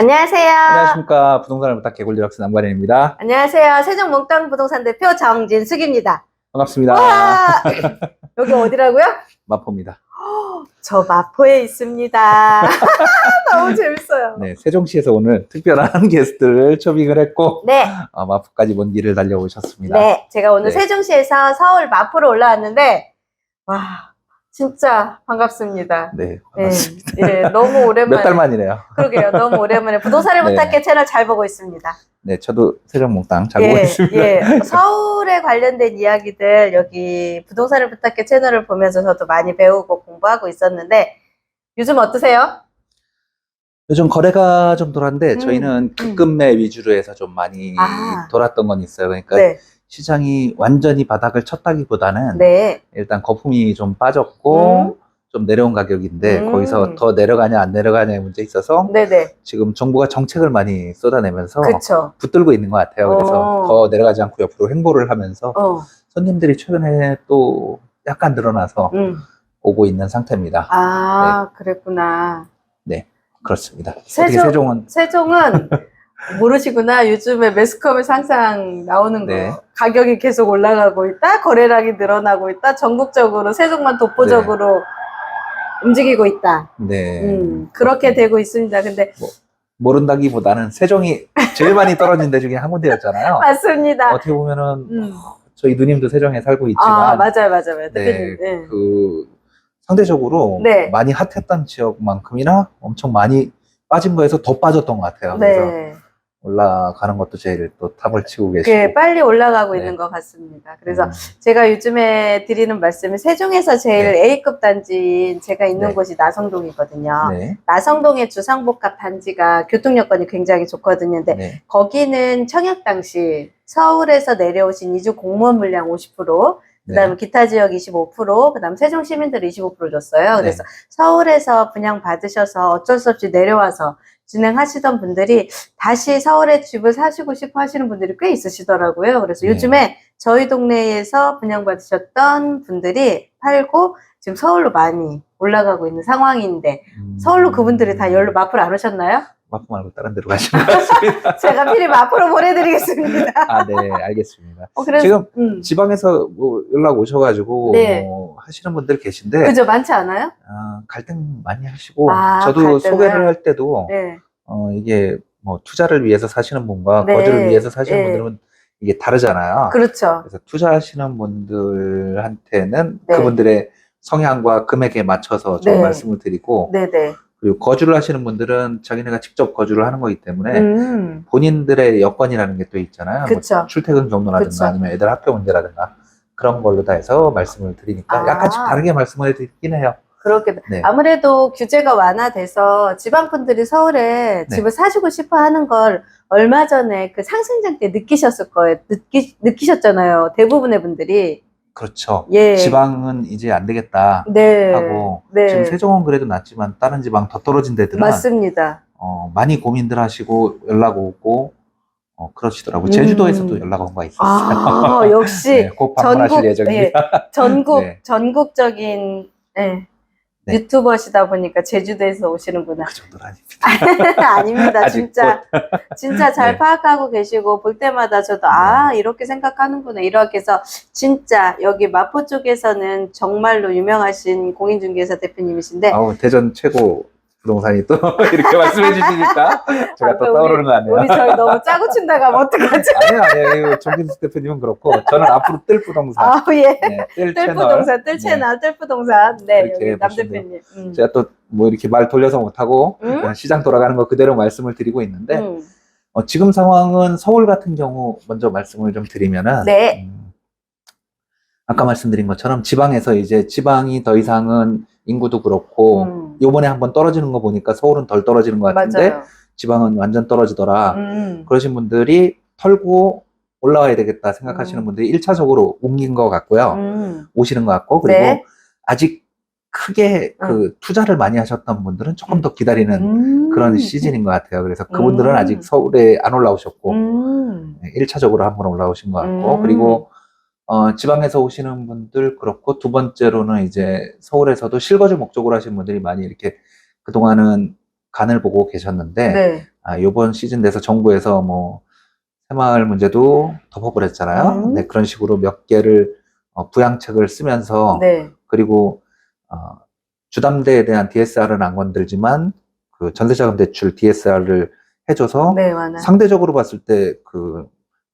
안녕하세요. 안녕하십니까. 부동산을 부탁 개굴리락스 남관현입니다. 안녕하세요. 세종몽땅 부동산 대표 정진숙입니다. 반갑습니다. 와! 여기 어디라고요? 마포입니다. 저 마포에 있습니다. 너무 재밌어요. 네, 세종시에서 오늘 특별한 게스트를 초빙을 했고 네. 마포까지 먼 길을 달려오셨습니다. 네. 제가 오늘 네. 세종시에서 서울 마포로 올라왔는데 와, 진짜 반갑습니다. 네, 반갑습니다. 네, 너무 오랜만에. 몇 달 만이네요. 그러게요. 너무 오랜만에 부동산을 네. 부탁해 채널 잘 보고 있습니다. 네, 저도 세종몽땅 잘 보고 있습니다. 예. 서울에 관련된 이야기들 여기 부동산을 부탁해 채널을 보면서 저도 많이 배우고 공부하고 있었는데 요즘 어떠세요? 요즘 거래가 좀 돌았는데 저희는 급매 위주로 해서 좀 많이 돌았던 건 있어요. 그러니까 네. 시장이 완전히 바닥을 쳤다기보다는 네. 일단 거품이 좀 빠졌고 좀 내려온 가격인데 거기서 더 내려가냐 안 내려가냐의 문제에 있어서 네네. 지금 정부가 정책을 많이 쏟아내면서 그쵸. 붙들고 있는 것 같아요. 그래서 더 내려가지 않고 옆으로 횡보를 하면서 손님들이 최근에 또 약간 늘어나서 오고 있는 상태입니다. 아, 그랬구나. 네, 그렇습니다. 어떻게 세종은 모르시구나. 요즘에 매스컴에서 항상 나오는 거. 네. 가격이 계속 올라가고 있다. 거래량이 늘어나고 있다. 전국적으로 세종만 독보적으로 움직이고 있다. 네. 그렇게 되고 있습니다. 근데 모른다기보다는 세종이 제일 많이 떨어진 데 중에 한 군데였잖아요. 맞습니다. 어떻게 보면은 저희 누님도 세종에 살고 있지만 맞아요. 네, 그 상대적으로 많이 핫했던 지역만큼이나 엄청 많이 빠진 거에서 더 빠졌던 것 같아요. 그래서 올라가는 것도 제일 또 탑을 치고 계시고 빨리 올라가고 있는 것 같습니다. 그래서 제가 요즘에 드리는 말씀이 세종에서 제일 A급 단지인 제가 있는 곳이 나성동이거든요. 나성동의 주상복합 단지가 교통 여건이 굉장히 좋거든요. 근데 거기는 청약 당시 서울에서 내려오신 이주 공무원 물량 50%, 그다음에 기타 지역 25%, 그다음 세종 시민들 25% 줬어요. 그래서 서울에서 분양 받으셔서 어쩔 수 없이 내려와서 진행하시던 분들이 다시 서울에 집을 사시고 싶어 하시는 분들이 꽤 있으시더라고요. 그래서 요즘에 저희 동네에서 분양받으셨던 분들이 팔고 지금 서울로 많이 올라가고 있는 상황인데 서울로 그분들이 다 열로 마포로 안 오셨나요? 마포 말고 다른 데로 가시는 것 같습니다. 제가 미리 마포로 보내드리겠습니다. 네, 알겠습니다. 그래서, 지금 지방에서 뭐 연락 오셔가지고 뭐 하시는 분들 계신데 그죠? 많지 않아요? 갈등 많이 하시고 저도 소개를 할 때도 이게 뭐 투자를 위해서 사시는 분과 거주를 위해서 사시는 분들은 이게 다르잖아요. 그렇죠. 그래서 투자하시는 분들한테는 그분들의 성향과 금액에 맞춰서 좀 말씀을 드리고 그리고 거주를 하시는 분들은 자기네가 직접 거주를 하는 거기 때문에 본인들의 여건이라는 게 또 있잖아요. 뭐 출퇴근 경로라든가 아니면 애들 학교 문제라든가 그런 걸로 다 해서 말씀을 드리니까 약간씩 다르게 말씀을 드리긴 해요. 그렇게 아무래도 규제가 완화돼서 지방분들이 서울에 집을 사시고 싶어 하는 걸 얼마 전에 그 상승장 때 느끼셨을 거예요. 느끼셨잖아요. 대부분의 분들이. 그렇죠. 지방은 이제 안 되겠다 하고 지금 세종은 그래도 낫지만 다른 지방 더 떨어진 데들은 맞습니다. 많이 고민들 하시고 연락 오고 그러시더라고요. 제주도에서도 연락 온 거 있었어요. 역시 곧 방문하실 예정입니다. 전국적인 유튜버시다 보니까 제주도에서 오시는구나. 그 정도는 아닙니다. 아닙니다. 진짜 잘 파악하고 계시고 볼 때마다 저도 이렇게 생각하는구나 이렇게 해서 진짜 여기 마포 쪽에서는 정말로 유명하신 공인중개사 대표님이신데 대전 최고 부동산이 또 이렇게 말씀해 주시니까 제가 또 떠오르는 거 아니에요. 우리 저희 너무 짜고 친다가 하면 어떡하지? 아니에요. 정진수 대표님은 그렇고 저는 앞으로 뜰 부동산 뜰 부동산, 뜰 채널, 뜰 부동산 여기 남 대표님 제가 또 뭐 이렇게 말 돌려서 못하고 시장 돌아가는 거 그대로 말씀을 드리고 있는데 지금 상황은 서울 같은 경우 먼저 말씀을 좀 드리면은 아까 말씀드린 것처럼 지방에서 이제 지방이 더 이상은 인구도 그렇고 요번에 한번 떨어지는 거 보니까 서울은 덜 떨어지는 것 같은데 지방은 완전 떨어지더라. 그러신 분들이 털고 올라와야 되겠다 생각하시는 분들이 1차적으로 옮긴 것 같고요. 오시는 것 같고 그리고 아직 크게 그 투자를 많이 하셨던 분들은 조금 더 기다리는 그런 시즌인 것 같아요. 그래서 그분들은 아직 서울에 안 올라오셨고 1차적으로 한번 올라오신 것 같고 그리고 지방에서 오시는 분들 그렇고 두 번째로는 이제 서울에서도 실거주 목적으로 하시는 분들이 많이 이렇게 그동안은 간을 보고 계셨는데 요번 시즌 돼서 정부에서 뭐 새마을 문제도 덮어버렸잖아요. 네, 그런 식으로 몇 개를 부양책을 쓰면서 네. 그리고 주담대에 대한 DSR은 안 건들지만 그 전세자금 대출 DSR을 해줘서 네, 많아요. 상대적으로 봤을 때 그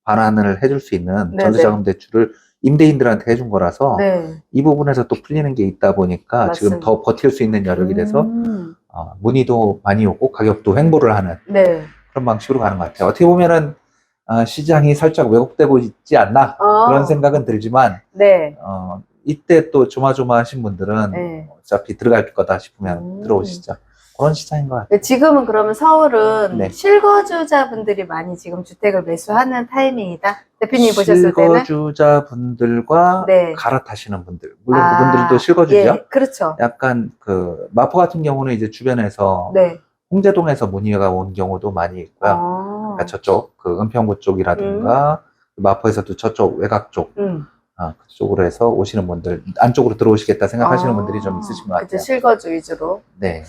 반환을 해줄 수 있는 네, 전세자금 대출을 임대인들한테 해준 거라서 네. 이 부분에서 또 풀리는 게 있다 보니까 맞습니다. 지금 더 버틸 수 있는 여력이 돼서 문의도 많이 오고 가격도 횡보를 하는 네. 그런 방식으로 가는 것 같아요. 어떻게 보면은 시장이 살짝 왜곡되고 있지 않나 그런 생각은 들지만 네. 이때 또 조마조마하신 분들은 네. 어차피 들어갈 거다 싶으면 들어오시죠. 그런 시장인 것 같아요. 네, 지금은 그러면 서울은 네. 실거주자분들이 많이 지금 주택을 매수하는 타이밍이다? 대표님이 보셨을 때는? 실거주자분들과 네. 갈아타시는 분들. 물론 그분들도 실거주죠. 예, 그렇죠. 약간 그 마포 같은 경우는 이제 주변에서 네. 홍제동에서 문의가 온 경우도 많이 있고요. 그러니까 저쪽 그 은평구 쪽이라든가 마포에서도 저쪽 외곽 쪽 그쪽으로 해서 오시는 분들 안쪽으로 들어오시겠다 생각하시는 분들이 좀 있으신 것 같아요. 그쵸, 실거주 위주로. 네.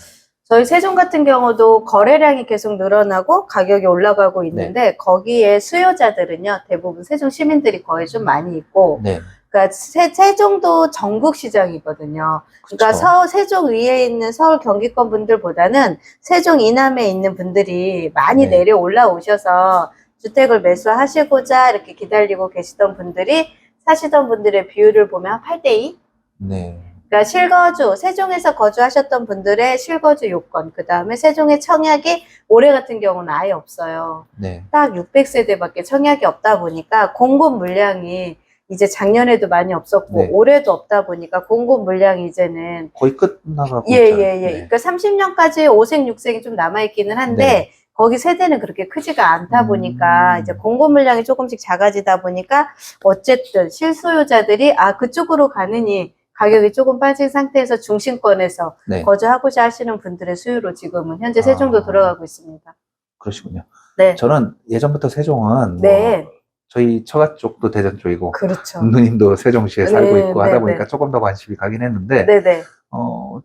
저희 세종 같은 경우도 거래량이 계속 늘어나고 가격이 올라가고 있는데 네. 거기에 수요자들은요 대부분 세종 시민들이 거의 좀 많이 있고 네. 그러니까 세종도 전국 시장이거든요. 그러니까 세종 위에 있는 서울 경기권 분들보다는 세종 이남에 있는 분들이 많이 네. 내려 올라오셔서 주택을 매수하시고자 이렇게 기다리고 계시던 분들이 사시던 분들의 비율을 보면 8대2? 네. 그러니까 실거주, 세종에서 거주하셨던 분들의 실거주 요건, 그 다음에 세종의 청약이 올해 같은 경우는 아예 없어요. 네. 딱 600세대밖에 청약이 없다 보니까 공급 물량이 이제 작년에도 많이 없었고 네. 올해도 없다 보니까 공급 물량이 이제는 거의 끝나가고 예. 네. 그러니까 30년까지 5생, 6생이 좀 남아있기는 한데 네. 거기 세대는 그렇게 크지가 않다 보니까 이제 공급 물량이 조금씩 작아지다 보니까 어쨌든 실소유자들이 그쪽으로 가느니 가격이 조금 빠진 상태에서 중심권에서 네. 거주하고자 하시는 분들의 수요로 지금은 현재 세종도 들어가고 있습니다. 그러시군요. 네. 저는 예전부터 세종은 네. 저희 처가 쪽도 대전 쪽이고 그렇죠. 누님도 세종시에 네, 살고 있고 하다 네, 보니까 네. 조금 더 관심이 가긴 했는데 네네.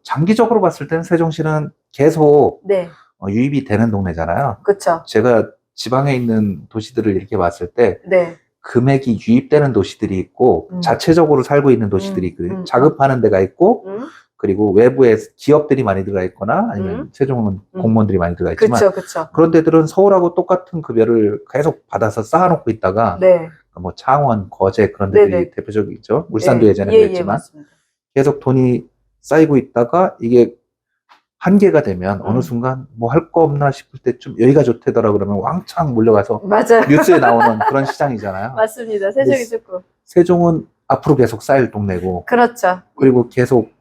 장기적으로 봤을 때는 세종시는 계속 네. 유입이 되는 동네잖아요. 그렇죠. 제가 지방에 있는 도시들을 이렇게 봤을 때 네. 금액이 유입되는 도시들이 있고 자체적으로 살고 있는 도시들이 있거든요. 자급하는 데가 있고 그리고 외부에 기업들이 많이 들어가 있거나 아니면 세종은 공무원들이 많이 들어가 있지만 그쵸. 그런 데들은 서울하고 똑같은 급여를 계속 받아서 쌓아놓고 있다가 네. 뭐 창원, 거제 그런 데들이 네네. 대표적이죠. 울산도 예전에 예, 그랬지만 맞습니다. 계속 돈이 쌓이고 있다가 이게 한계가 되면 어느 순간 뭐 할 거 없나 싶을 때 좀 여기가 좋대더라 그러면 왕창 몰려가서 맞아요. 뉴스에 나오는 그런 시장이잖아요. 맞습니다. 세종이 조금. 세종은 앞으로 계속 쌓일 동네고 그렇죠. 그리고 계속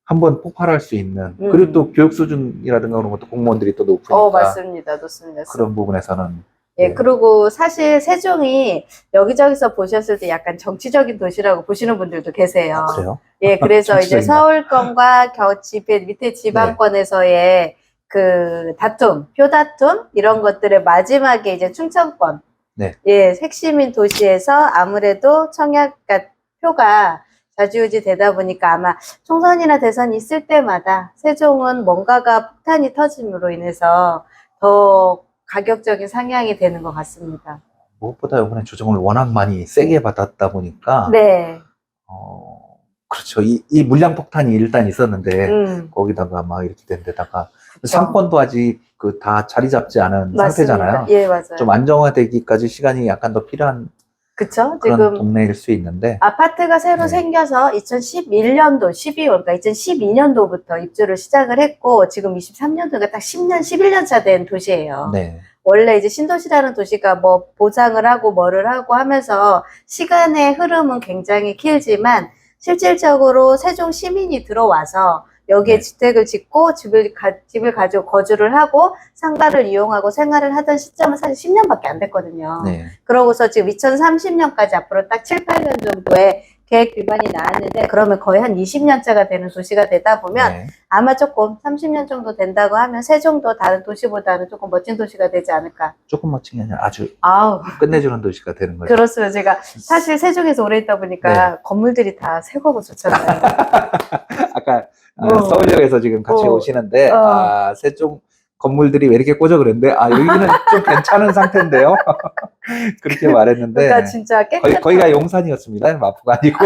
한번 폭발할 수 있는 그리고 또 교육 수준이라든가 그런 것도 공무원들이 또 높으니까 맞습니다. 좋습니다. 그런 부분에서는 예, 그리고 사실 세종이 여기저기서 보셨을 때 약간 정치적인 도시라고 보시는 분들도 계세요. 그래요? 예, 그래서 이제 정치적인가? 서울권과 밑에 지방권에서의 그 다툼, 표다툼 이런 것들의 마지막에 이제 충청권, 예, 핵심인 도시에서 아무래도 표가 좌지우지 되다 보니까 아마 총선이나 대선이 있을 때마다 세종은 뭔가가 폭탄이 터짐으로 인해서 더 가격적인 상향이 되는 것 같습니다. 무엇보다 이번에 조정을 워낙 많이 세게 받았다 보니까 네. 그렇죠. 이 물량 폭탄이 일단 있었는데 거기다가 막 이렇게 된 데다가 상권도 아직 그 다 자리 잡지 않은 맞습니다. 상태잖아요. 예, 맞아요. 좀 안정화되기까지 시간이 약간 더 필요한 그쵸? 그런 지금 동네일 수 있는데 아파트가 새로 생겨서 2011년도, 12월, 그러니까 2012년도부터 입주를 시작을 했고 지금 23년도가 딱 10년, 11년 차 된 도시예요. 네. 원래 이제 신도시라는 도시가 뭐 보상을 하고 뭐를 하고 하면서 시간의 흐름은 굉장히 길지만 실질적으로 세종 시민이 들어와서 여기에 주택을 짓고 집을 가지고 거주를 하고 상가를 이용하고 생활을 하던 시점은 사실 10년밖에 안 됐거든요. 그러고서 지금 2030년까지 앞으로 딱 7, 8년 정도의 계획 기반이 나왔는데 그러면 거의 한 20년차가 되는 도시가 되다 보면 아마 조금 30년 정도 된다고 하면 세종도 다른 도시보다는 조금 멋진 도시가 되지 않을까. 조금 멋진 게 아니라 아주 아우. 끝내주는 도시가 되는 거죠. 그렇습니다. 제가 사실 세종에서 오래 있다 보니까 건물들이 다 새 거고 좋잖아요. 아까 서울역에서 지금 같이 오시는데 세종 건물들이 왜 이렇게 꽂아 그랬는데, 아, 여기는 좀 괜찮은 상태인데요. 그렇게 말했는데. 그러니까 진짜 거기가 용산이었습니다. 마포가 아니고.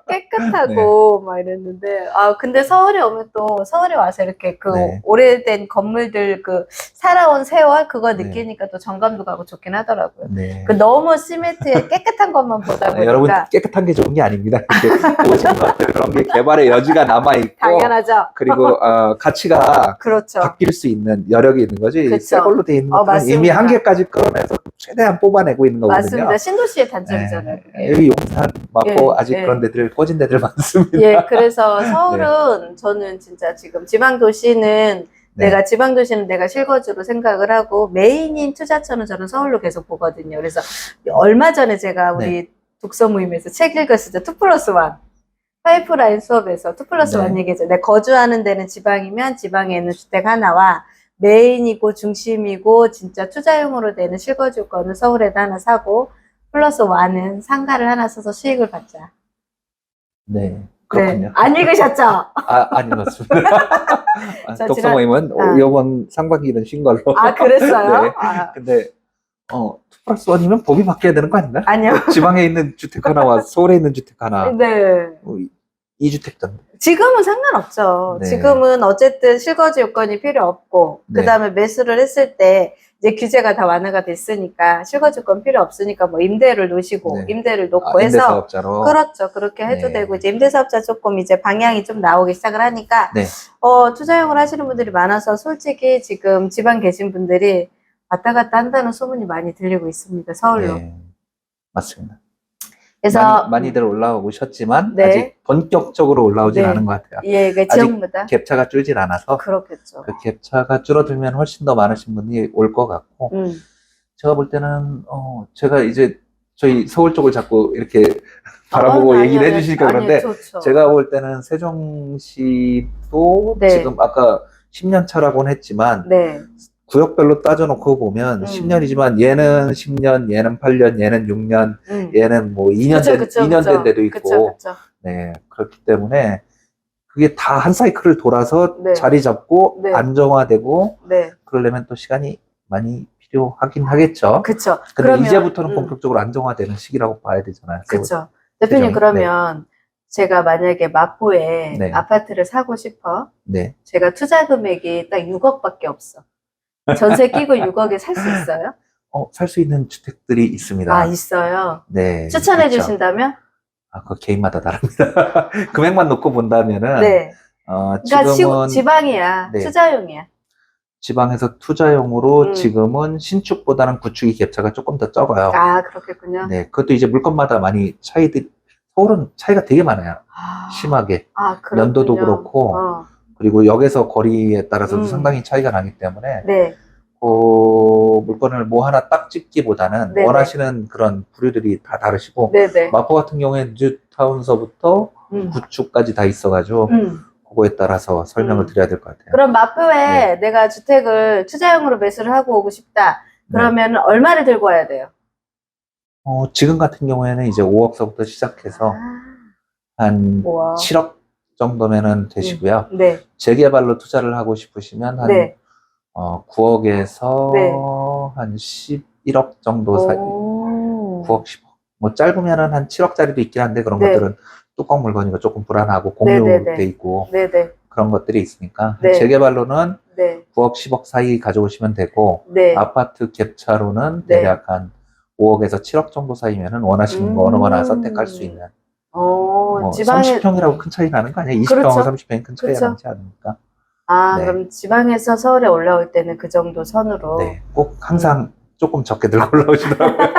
깨끗하고 막 이랬는데, 아, 근데 서울에 오면 또 서울에 와서 이렇게 그 오래된 건물들 그 살아온 세월 그거 느끼니까 또 정감도 가고 좋긴 하더라고요. 그 너무 시멘트에 깨끗한 것만 보다 보니까. 여러분, 깨끗한 게 좋은 게 아닙니다. 이렇게 오신 것들 그런 게 개발의 여지가 남아있고. 당연하죠. 그리고 가치가 그렇죠. 바뀔 수 있는 여력이 있는 거지. 새 걸로 돼 있는 것들은 이미 한계까지 끌어내서 최대한 뽑아내고 있는 거거든요. 맞습니다. 신도시의 단점이잖아요. 여기 용산, 마포 아직 그런 데들 꺼진 데들 많습니다. 예, 그래서 서울은 저는 진짜 지금 지방도시는 내가 지방도시는 내가 실거주로 생각을 하고 메인인 투자처는 저는 서울로 계속 보거든요. 그래서 얼마 전에 제가 우리 독서 모임에서 책 읽었을 때 2+1 파이프라인 수업에서 2+1 얘기했죠. 내가 거주하는 데는 지방이면 지방에 있는 주택 하나와 메인이고 중심이고 진짜 투자용으로 되는 실거주권을 서울에다 하나 사고 +1은 상가를 하나 써서 수익을 받자. 네, 그렇군요. 안 읽으셨죠? 안 읽었습니다. 독서 모임은 이번 상반기는 쉰 걸로. 아, 그랬어요? 근데 2+1이면 법이 바뀌어야 되는 거 아닌가요? 아니요. 지방에 있는 주택 하나와 서울에 있는 주택 하나. 네. 2주택 정도. 지금은 상관없죠. 지금은 어쨌든 실거주 요건이 필요 없고, 그 다음에 매수를 했을 때 이제 규제가 다 완화가 됐으니까 실거주권 필요 없으니까 뭐 임대를 놓으시고 임대를 놓고 해서 임대사업자로. 그렇죠. 그렇게 해도 되고 이제 임대사업자 조금 이제 방향이 좀 나오기 시작을 하니까 투자용을 하시는 분들이 많아서 솔직히 지금 지방 계신 분들이 왔다 갔다 한다는 소문이 많이 들리고 있습니다. 서울로. 맞습니다. 그래서 많이들 올라오셨지만 아직 본격적으로 올라오진 않은 것 같아요. 예, 그 지역마다 갭차가 줄질 않아서 그렇겠죠. 그 갭차가 줄어들면 훨씬 더 많으신 분이 올 것 같고 제가 볼 때는 제가 이제 저희 서울 쪽을 자꾸 이렇게 바라보고 얘기를 해주시니까 그런데 제가 볼 때는 세종시도 지금 아까 10년 차라고는 했지만 구역별로 따져놓고 보면 10년이지만 얘는 10년, 얘는 8년, 얘는 6년, 얘는 뭐 2년 된 데도 있고 네, 그렇기 때문에 그게 다 한 사이클을 돌아서 자리 잡고 안정화되고 그러려면 또 시간이 많이 필요하긴 하겠죠. 그렇죠. 근데 그러면, 이제부터는 본격적으로 안정화되는 시기라고 봐야 되잖아요. 그렇죠. 대표님 그러면 제가 만약에 마포에 아파트를 사고 싶어. 제가 투자 금액이 딱 6억밖에 없어. 전세 끼고 6억에 살 수 있어요? 살 수 있는 주택들이 있습니다. 아, 있어요? 네. 추천해 주신다면? 그거 개인마다 다릅니다. 금액만 놓고 본다면은. 그러니까 지금은. 지방이야. 투자용이야. 지방에서 투자용으로 지금은 신축보다는 구축이 갭차가 조금 더 적어요. 아, 그렇겠군요. 네. 그것도 이제 물건마다 많이 서울은 차이가 되게 많아요. 심하게. 연도도 그렇고. 그리고 역에서 거리에 따라서도 상당히 차이가 나기 때문에 물건을 뭐 하나 딱 찍기보다는 원하시는 그런 부류들이 다 다르시고 마포 같은 경우에는 뉴타운서부터 구축까지 다 있어가지고 그거에 따라서 설명을 드려야 될 것 같아요. 그럼 마포에 내가 주택을 투자용으로 매수를 하고 오고 싶다. 그러면 얼마를 들고 와야 돼요? 지금 같은 경우에는 이제 5억서부터 시작해서 한 7억 정도면은 되시고요. 재개발로 투자를 하고 싶으시면 한 9억에서 한 11억 정도 사이. 9억, 10억. 뭐 짧으면은 한 7억짜리도 있긴 한데 그런 것들은 뚜껑 물건이고 조금 불안하고 공유돼 있고 그런 것들이 있으니까 재개발로는 9억, 10억 사이 가져오시면 되고 아파트 갭차로는 대략 한 5억에서 7억 정도 사이면은 원하시는 거 어느 거나 선택할 수 있는. 뭐 지방에 30평이라고 큰 차이 나는 거 아니야? 20평하고 30평이 큰 차이가 나지 않으니까. 그럼 지방에서 서울에 올라올 때는 그 정도 선으로. 꼭 항상 조금 적게 들고 올라오시더라고요.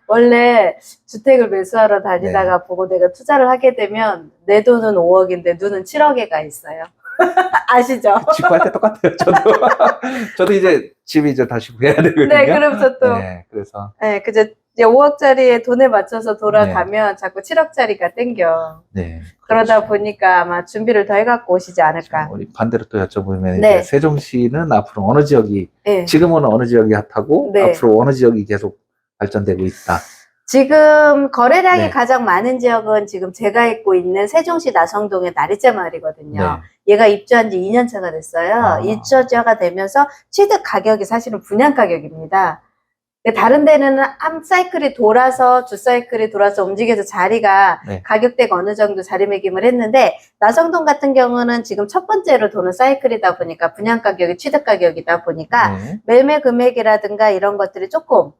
원래 주택을 매수하러 다니다가 보고 내가 투자를 하게 되면 내 돈은 5억인데 눈은 7억에 가 있어요. 아시죠? 직구할 때 똑같아요. 저도 이제 집이 이제 다시 구해야 되거든요. 그러면서 또. 그래서. 그제 이제 5억짜리에 돈에 맞춰서 돌아가면 자꾸 7억짜리가 땡겨. 그러다 보니까 아마 준비를 더 해갖고 오시지 않을까. 우리 반대로 또 여쭤보면 이제 세종시는 앞으로 어느 지역이 지금은 어느 지역이 핫하고 앞으로 어느 지역이 계속 발전되고 있다. 지금 거래량이 네. 가장 많은 지역은 지금 제가 있고 있는 세종시 나성동의 나리째 마을이거든요. 네. 얘가 입주한 지 2년 차가 됐어요. 입주자가 되면서 취득 가격이 사실은 분양 가격입니다. 다른 데는 한 사이클이 돌아서 두 사이클이 돌아서 움직여서 자리가 네. 가격대가 어느 정도 자리매김을 했는데 나성동 같은 경우는 지금 첫 번째로 도는 사이클이다 보니까 분양 가격이 취득 가격이다 보니까 네. 매매 금액이라든가 이런 것들이 조금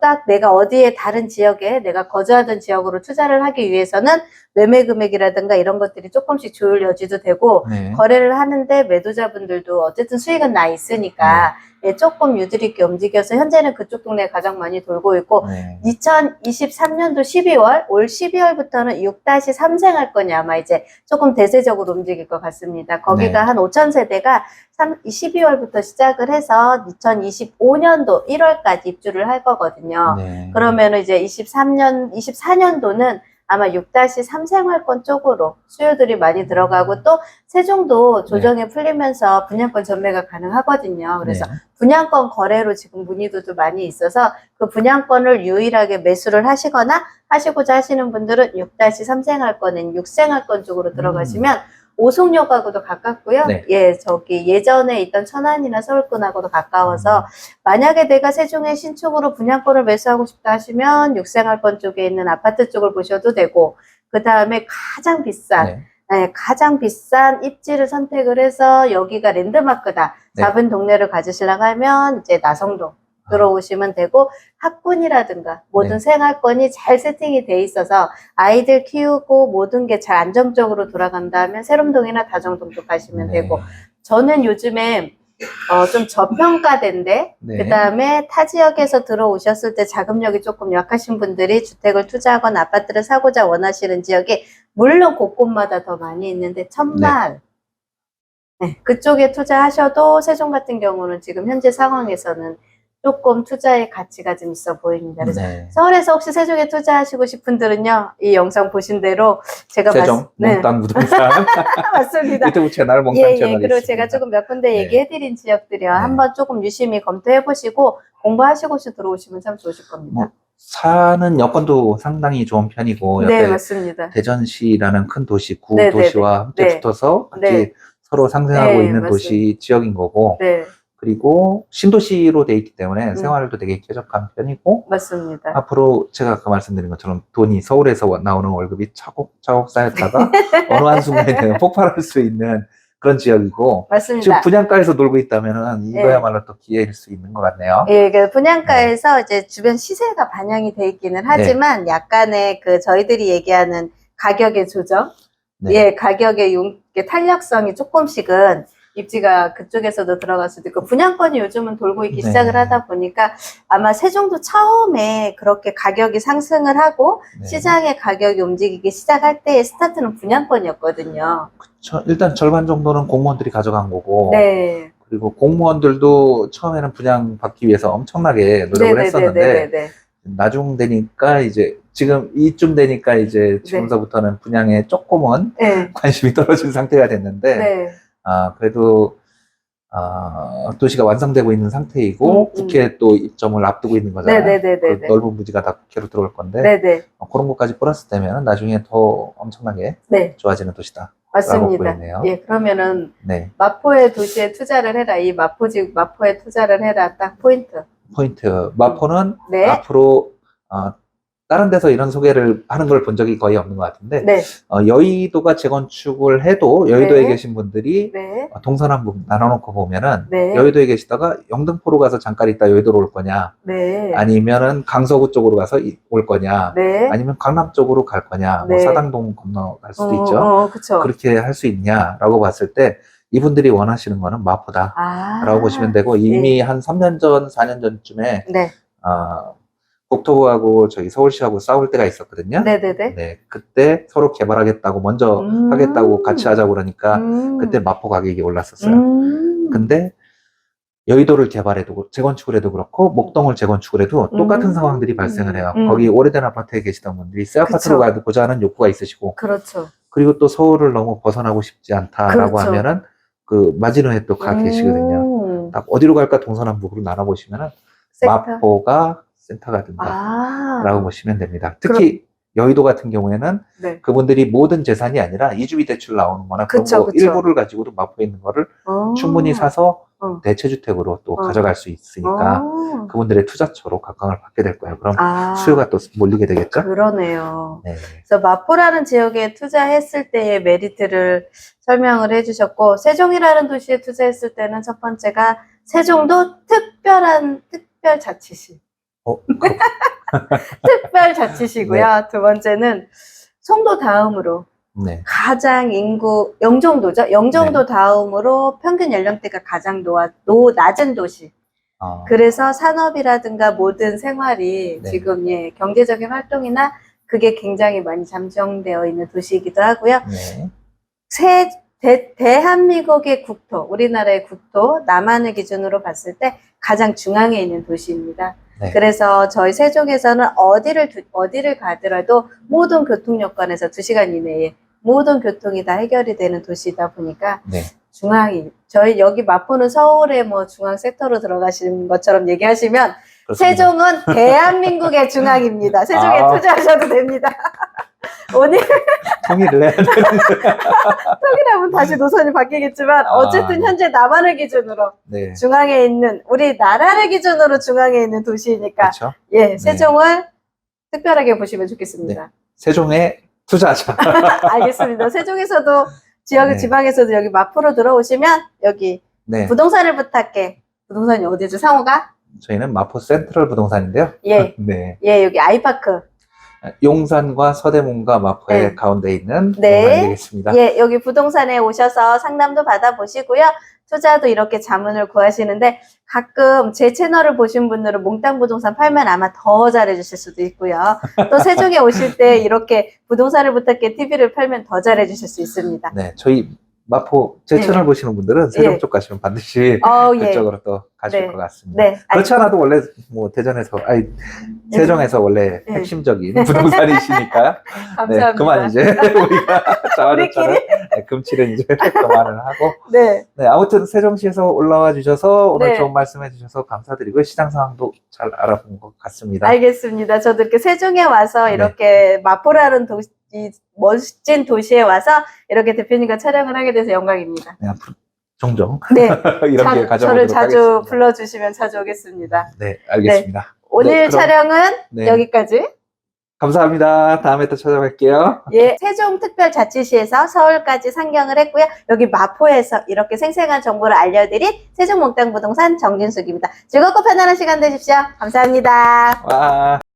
딱 내가 어디에 다른 지역에 내가 거주하던 지역으로 투자를 하기 위해서는 매매 금액이라든가 이런 것들이 조금씩 조율 여지도 되고 네. 거래를 거래를 하는데 매도자분들도 어쨌든 수익은 나 있으니까 예, 조금 유도리 있게 움직여서 현재는 그쪽 동네에 가장 많이 돌고 있고 네. 2023년도 12월 올 12월부터는 6-3 생활권이 아마 이제 조금 대세적으로 움직일 것 같습니다. 거기가 네. 한 5천 세대가 12월부터 시작을 해서 2025년도 1월까지 입주를 할 거거든요. 네. 그러면 이제 24년도는 아마 6-3 생활권 쪽으로 수요들이 많이 들어가고 또 세종도 조정이 풀리면서 분양권 전매가 가능하거든요. 그래서 네. 분양권 거래로 지금 문의도도 많이 있어서 그 분양권을 유일하게 매수를 하시거나 하시고자 하시는 분들은 6-3 생활권인 6생활권 쪽으로 들어가시면 오송역하고도 가깝고요. 네. 예, 저기 예전에 있던 천안이나 서울권하고도 가까워서 만약에 내가 세종의 신축으로 분양권을 매수하고 싶다 하시면 6생활권 쪽에 있는 아파트 쪽을 보셔도 되고 그 다음에 가장 비싼 네. 네, 가장 비싼 입지를 선택을 해서 여기가 랜드마크다. 네. 작은 동네를 가지시려고 하면 이제 나성동 들어오시면 되고 학군이라든가 모든 네. 생활권이 잘 세팅이 돼 있어서 아이들 키우고 모든 게 잘 안정적으로 돌아간다면 세롬동이나 다정동도 가시면 네. 되고 저는 요즘에 좀 저평가된데 네. 그 다음에 타 지역에서 들어오셨을 때 자금력이 조금 약하신 분들이 주택을 투자하거나 아파트를 사고자 원하시는 지역이 물론 곳곳마다 더 많이 있는데 천마을 네, 그쪽에 투자하셔도 세종 같은 경우는 지금 현재 상황에서는 조금 투자의 가치가 좀 있어 보입니다. 그래서 네. 서울에서 혹시 세종에 투자하시고 싶은 분들은요, 이 영상 보신 대로 제가 세종 몽땅 부동산 맞습니다. 유튜브 채널 몽땅 예, 채널이 그리고 있습니다. 제가 조금 몇 군데 네. 얘기해드린 지역들이요. 네. 한번 조금 유심히 검토해보시고 공부하시고서 들어오시면 참 좋으실 겁니다. 뭐, 사는 여건도 상당히 좋은 편이고 네, 옆에 맞습니다. 대전시라는 큰 도시, 네, 구도시와 함께 네. 붙어서 같이 네. 서로 상생하고 네, 있는 맞습니다. 도시 지역인 거고 네, 그리고 신도시로 돼 있기 때문에 생활도 되게 쾌적한 편이고 맞습니다. 앞으로 제가 아까 말씀드린 것처럼 돈이 서울에서 나오는 월급이 차곡차곡 쌓였다가 어느 한순간에 되면 폭발할 수 있는 그런 지역이고 맞습니다. 지금 분양가에서 놀고 있다면 이거야말로 또 기회일 수 있는 것 같네요. 예, 그 분양가에서 이제 주변 시세가 반영이 돼 있기는 하지만 약간의 그 저희들이 얘기하는 가격의 조정, 네. 예, 가격의 탄력성이 조금씩은 입지가 그쪽에서도 들어갈 수도 있고 분양권이 요즘은 돌고 있기 네. 시작을 하다 보니까 아마 세종도 처음에 그렇게 가격이 상승을 하고 네. 시장의 가격이 움직이기 시작할 때의 스타트는 분양권이었거든요. 일단 절반 정도는 공무원들이 가져간 거고 네. 그리고 공무원들도 처음에는 분양받기 위해서 엄청나게 노력을 했었는데 나중 되니까 이제 지금 이쯤 되니까 이제 지금서부터는 분양에 조금은 관심이 떨어진 상태가 됐는데 그래도 도시가 완성되고 있는 상태이고 국회 또 입점을 앞두고 있는 거잖아요. 그 넓은 부지가 다 국회로 들어올 건데 그런 것까지 플러스 되면 나중에 더 엄청나게 좋아지는 도시다. 맞습니다. 예, 그러면은 마포의 도시에 투자를 해라. 이 마포에 투자를 해라. 딱 포인트. 마포는 앞으로 다른 데서 이런 소개를 하는 걸 본 적이 거의 없는 것 같은데 여의도가 재건축을 해도 여의도에 계신 분들이 동서남북 나눠놓고 보면은 여의도에 계시다가 영등포로 가서 잠깐 있다 여의도로 올 거냐 아니면은 강서구 쪽으로 가서 올 거냐 아니면 강남 쪽으로 갈 거냐 뭐 사당동 건너갈 수도 있죠. 그렇게 할 수 있냐라고 봤을 때 이분들이 원하시는 거는 마포다라고 보시면 되고 이미 한 3년 전 4년 전쯤에 국토부하고 저희 서울시하고 싸울 때가 있었거든요. 네, 그때 서로 개발하겠다고 먼저 하겠다고 같이 하자고 그러니까 그때 마포 가격이 올랐었어요. 근데 여의도를 개발해도 재건축을 해도 그렇고 목동을 재건축을 해도 똑같은 상황들이 발생을 해요. 거기 오래된 아파트에 계시던 분들이 새 아파트로 가고자 하는 욕구가 있으시고 그리고 또 서울을 너무 벗어나고 싶지 않다라고 하면은 그 마지노에 또 가 계시거든요. 어디로 갈까 동서남북으로 나눠보시면은 마포가 센터가 된다라고 아, 보시면 됩니다. 특히 여의도 같은 경우에는 네. 그분들이 모든 재산이 아니라 이주비 대출 나오는 거나 그런 그쵸, 거 그쵸. 일부를 가지고도 마포에 있는 거를 충분히 사서 대체주택으로 또 가져갈 수 있으니까 그분들의 투자처로 각광을 받게 될 거예요. 그럼 수요가 또 몰리게 되겠죠? 그러네요. 네. 그래서 마포라는 지역에 투자했을 때의 메리트를 설명을 해주셨고, 세종이라는 도시에 투자했을 때는 첫 번째가 세종도 특별자치시. 특별자치시고요. 네. 두 번째는 송도 다음으로 네. 가장 인구, 영종도죠. 영종도 다음으로 평균 연령대가 가장 낮은 도시. 그래서 산업이라든가 모든 생활이 지금 경제적인 활동이나 그게 굉장히 많이 잠정되어 있는 도시이기도 하고요. 대한민국의 국토, 우리나라의 국토, 남한을 기준으로 봤을 때 가장 중앙에 있는 도시입니다. 그래서 저희 세종에서는 어디를 가더라도 모든 교통 여건에서 2시간 이내에 모든 교통이 다 해결이 되는 도시이다 보니까 저희 여기 마포는 서울의 뭐 중앙 섹터로 들어가시는 것처럼 얘기하시면 그렇습니다. 세종은 대한민국의 중앙입니다. 세종에 투자하셔도 됩니다. 오늘 통일을 해야 되는데 통일하면 다시 노선이 바뀌겠지만 어쨌든 현재 남한을 기준으로 중앙에 있는 우리나라를 기준으로 중앙에 있는 도시이니까 그렇죠? 세종을 특별하게 보시면 좋겠습니다. 세종에 투자하자. 알겠습니다. 세종에서도 지방에서도 여기 마포로 들어오시면 여기 부동산을 부탁해. 부동산이 어디죠? 상호가? 저희는 마포 센트럴 부동산인데요. 여기 아이파크. 용산과 서대문과 마포의 가운데 있는 부동산이 되겠습니다. 여기 부동산에 오셔서 상담도 받아보시고요. 투자도 이렇게 자문을 구하시는데 가끔 제 채널을 보신 분들은 몽땅 부동산 팔면 아마 더 잘해주실 수도 있고요. 또 세종에 오실 때 이렇게 부동산을 부탁해 TV를 팔면 더 잘해주실 수 있습니다. 네, 저희 마포 제 채널 보시는 분들은 세종 쪽 가시면 반드시 그쪽으로 또 가실 것 같습니다. 그렇지 않아도 원래 뭐 세종에서 원래 핵심적인 부동산이시니까 감사합니다. 그만 이제 우리가 자화조처럼 금칠은 이제 그만을 하고 아무튼 세종시에서 올라와 주셔서 오늘 좋은 말씀해 주셔서 감사드리고 시장 상황도 잘 알아본 것 같습니다. 알겠습니다. 저도 이렇게 세종에 와서 이렇게 마포라는 이 멋진 도시에 와서 이렇게 대표님과 촬영을 하게 돼서 영광입니다. 앞으로 종종 이런 기회 가져보도록 저를 자주 하겠습니다. 불러주시면 자주 오겠습니다. 네, 알겠습니다. 오늘 촬영은 여기까지. 감사합니다. 다음에 또 찾아뵐게요. 세종특별자치시에서 서울까지 상경을 했고요. 여기 마포에서 이렇게 생생한 정보를 알려드린 세종몽땅부동산 정진숙입니다. 즐겁고 편안한 시간 되십시오. 감사합니다.